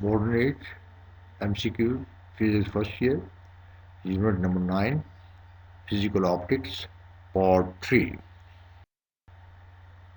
Modernage MCQs Physics first year, unit number 9, Physical Optics, part 3.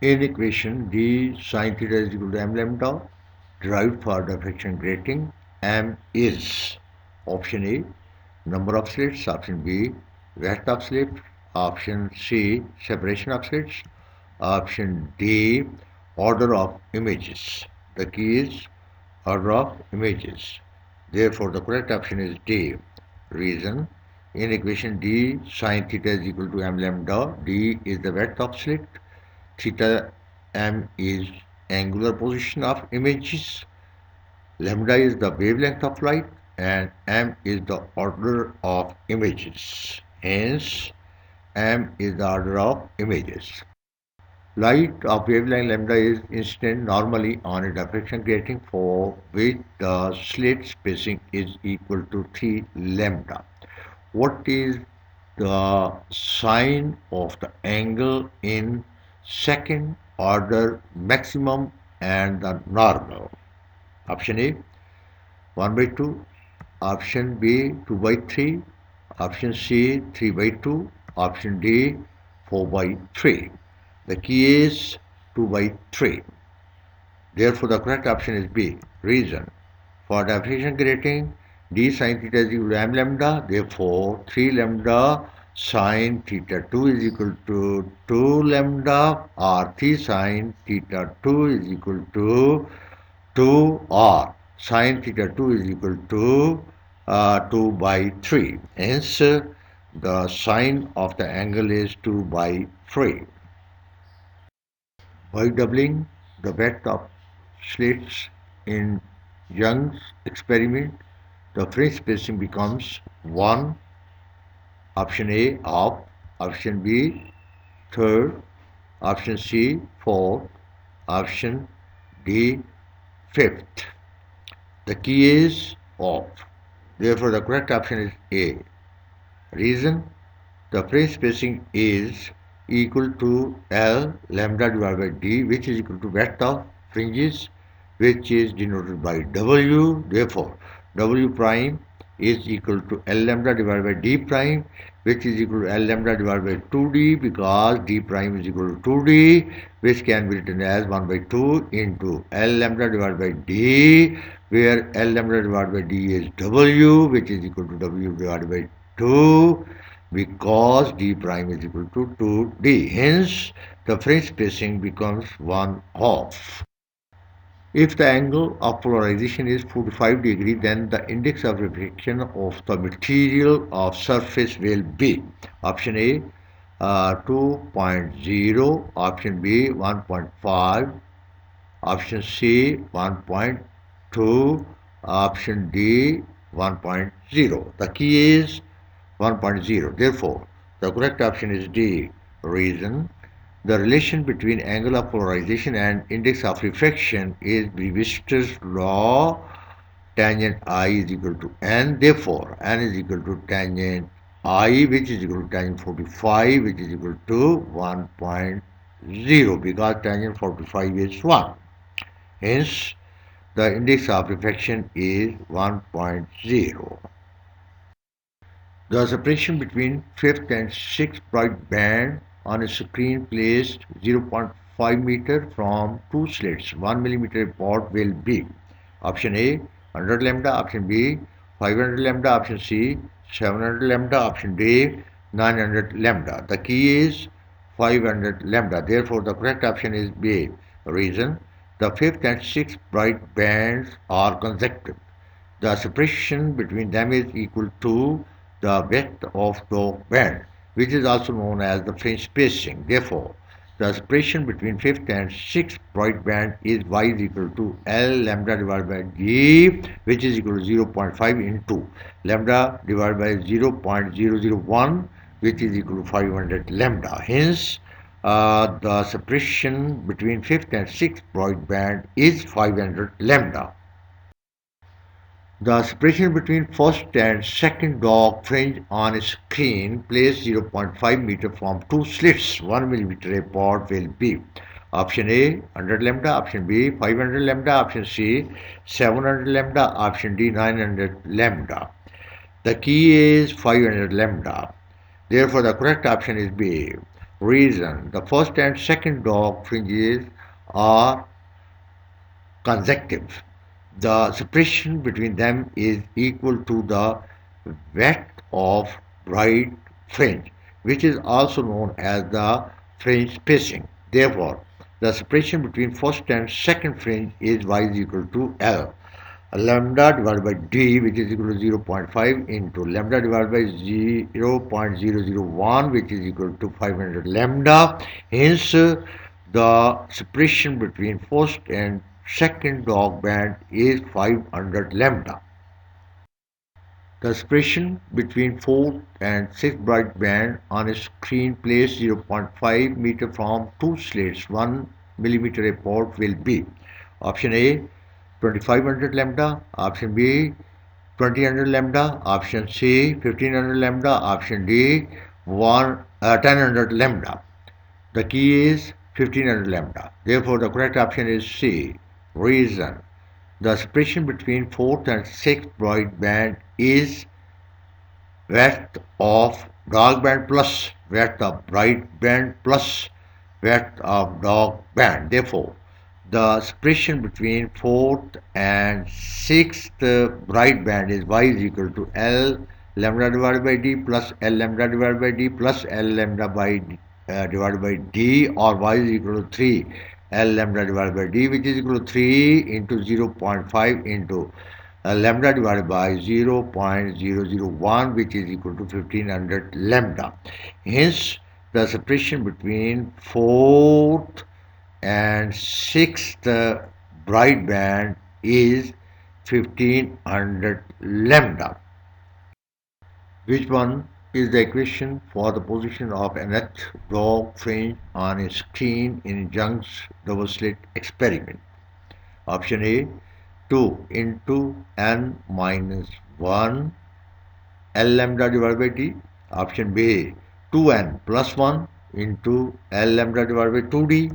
In equation d sin theta is equal to m lambda, derived for diffraction grating, m is option A, number of slits, option B, width of slits, option C, separation of slits, option D, order of images. The key is order of images. Therefore, the correct option is D. Reason: in equation d sin theta is equal to m lambda, d is the width of slit, theta m is angular position of images, lambda is the wavelength of light, and m is the order of images. Hence, m is the order of images. Light of wavelength lambda is incident normally on a diffraction grating for which the slit spacing is equal to 3 lambda. What is the sign of the angle in second order maximum and the normal? Option A 1 by 2, option B 2 by 3, option C 3 by 2, option D 4 by 3. The key is 2 by 3. Therefore, the correct option is B. Reason: for diffraction grating, d sin theta is equal to m lambda. Therefore, 3 lambda sin theta 2 is equal to 2 lambda, or 3 sin theta 2 is equal to 2, or sin theta 2 is equal to 2 by 3. Hence, the sign of the angle is 2 by 3. By doubling the width of slits in Young's experiment, the fringe spacing becomes 1, option A, half, option B, third, option C, fourth, option D, fifth. The key is off. Therefore, the correct option is A. Reason: the fringe spacing is equal to L lambda divided by D, which is equal to width of fringes, which is denoted by W. Therefore, W prime is equal to L lambda divided by D prime, which is equal to L lambda divided by 2D, because D prime is equal to 2D, which can be written as 1 by 2 into L lambda divided by D, where L lambda divided by D is W, which is equal to W divided by 2, because D prime is equal to 2D. Hence, the fringe spacing becomes 1/2. If the angle of polarization is 45 degrees, then the index of refraction of the material of surface will be option A 2.0, option B 1.5, option C 1.2, option D 1.0. The key is 1.0. Therefore, the correct option is D. Reason: the relation between angle of polarization and index of refraction is Brewster's law. Tangent I is equal to N. Therefore, N is equal to tangent I, which is equal to tangent 45, which is equal to 1.0, because tangent 45 is 1. Hence, the index of refraction is 1.0. The separation between fifth and sixth bright band on a screen placed 0.5 meter from two slits 1 millimeter apart will be option A 100 lambda, option B 500 lambda, option C 700 lambda, option D 900 lambda. The key is 500 lambda. Therefore, the correct option is B. Reason: the fifth and sixth bright bands are consecutive. The separation between them is equal to the width of the band, which is also known as the fringe spacing. Therefore, the separation between fifth and sixth bright band is y is equal to L lambda divided by G, which is equal to 0.5 into lambda divided by 0.001, which is equal to 500 lambda. Hence, the separation between fifth and sixth bright band is 500 lambda. The separation between first and second dark fringe on a screen placed 0.5 meter from two slits 1 millimeter apart will be Option A 100 lambda, option B 500 lambda, option C 700 lambda, option D 900 lambda. The key is 500 lambda. Therefore, the correct option is B. Reason: the first and second dog fringes are consecutive. The separation between them is equal to the width of right fringe, which is also known as the fringe spacing. Therefore, the separation between first and second fringe is y is equal to L. Lambda divided by D, which is equal to 0.5 into lambda divided by 0.001, which is equal to 500 lambda. Hence, the separation between first and second dog band is 500 lambda. The separation between fourth and sixth bright band on a screen placed 0.5 meter from two slits 1 millimeter apart will be option A 2500 lambda, option B 2000 lambda, option C 1500 lambda, option D 1000 lambda. The key is 1500 lambda. Therefore, the correct option is C. Reason: the separation between fourth and sixth bright band is width of dark band plus width of bright band plus width of dark band. Therefore, the separation between fourth and sixth bright band is y is equal to L lambda divided by D plus L lambda divided by D plus L lambda by divided by D, or y is equal to 3 L lambda divided by D, which is equal to 3 into 0.5 into lambda divided by 0.001, which is equal to 1500 lambda. Hence, the separation between fourth and sixth bright band is 1500 lambda. Which one is the equation for the position of an nth dog fringe on a screen in Young's double slit experiment? Option A 2 into n minus 1 L lambda divided by D. Option B 2n plus 1 into L lambda divided by 2D.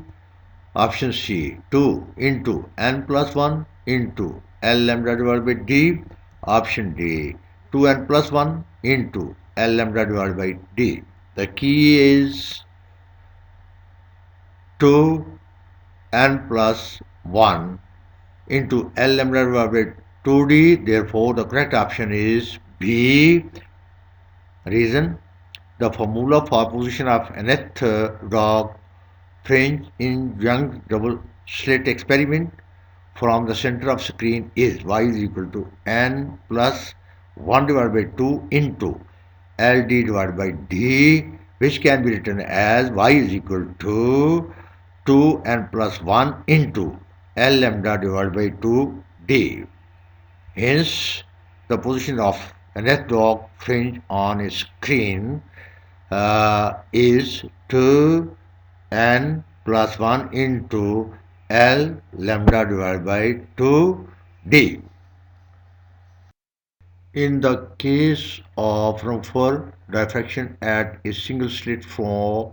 Option C 2 into n plus 1 into L lambda divided by D. Option D 2n plus 1 into L lambda divided by D. The key is 2n plus 1 into L lambda divided by 2D. Therefore, the correct option is B. Reason: the formula for position of nth dog fringe in Young's double slit experiment from the center of screen is y is equal to n plus 1 divided by 2 into LD divided by D, which can be written as y is equal to 2n plus 1 into L lambda divided by 2D. Hence, the position of a nth dog fringe on a screen is 2n plus 1 into L lambda divided by 2D. In the case of Rampur, diffraction at a single slit for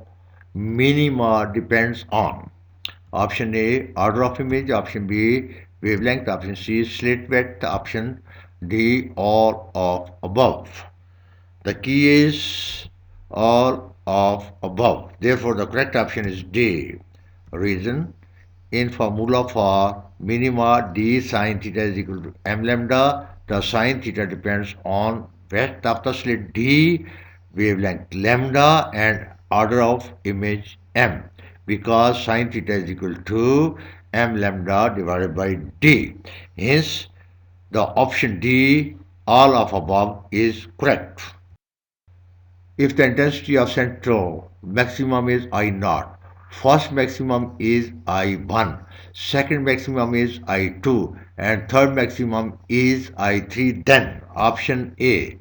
minima depends on option A order of image, option B wavelength, option C slit width, option D all of above. The key is all of above. Therefore, the correct option is D. Reason: in formula for minima d sine theta is equal to m lambda, the sine theta depends on width of the slit D, wavelength lambda, and order of image m, because sine theta is equal to m lambda divided by D. Hence, the option D, all of above, is correct. If the intensity of central maximum is I0, first maximum is I1, second maximum is I2, and third maximum is I3, then option A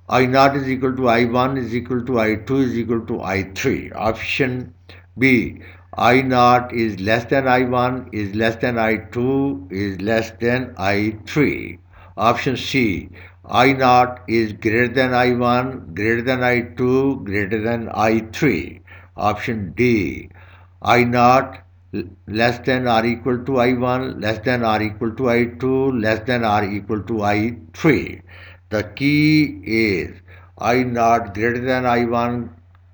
I0 is equal to I1 is equal to I2 is equal to I3. Option B I0 is less than I1 is less than I2 is less than I3. Option C I0 is greater than I1, greater than I2, greater than I3. Option D I0 less than or equal to I1, less than or equal to I2, less than or equal to I3. The key is I naught greater than I1,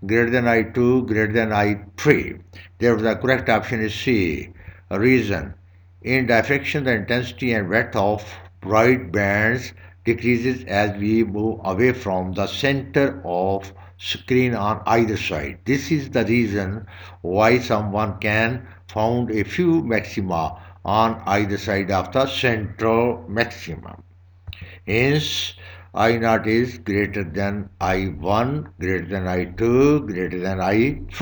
greater than I2, greater than I3. Therefore, the correct option is C. Reason. In diffraction, the intensity and width of bright bands decreases as we move away from the center of screen on either side. This is the reason why someone can found a few maxima on either side of the central maximum. Hence, I naught is greater than I1, greater than I2, greater than I3.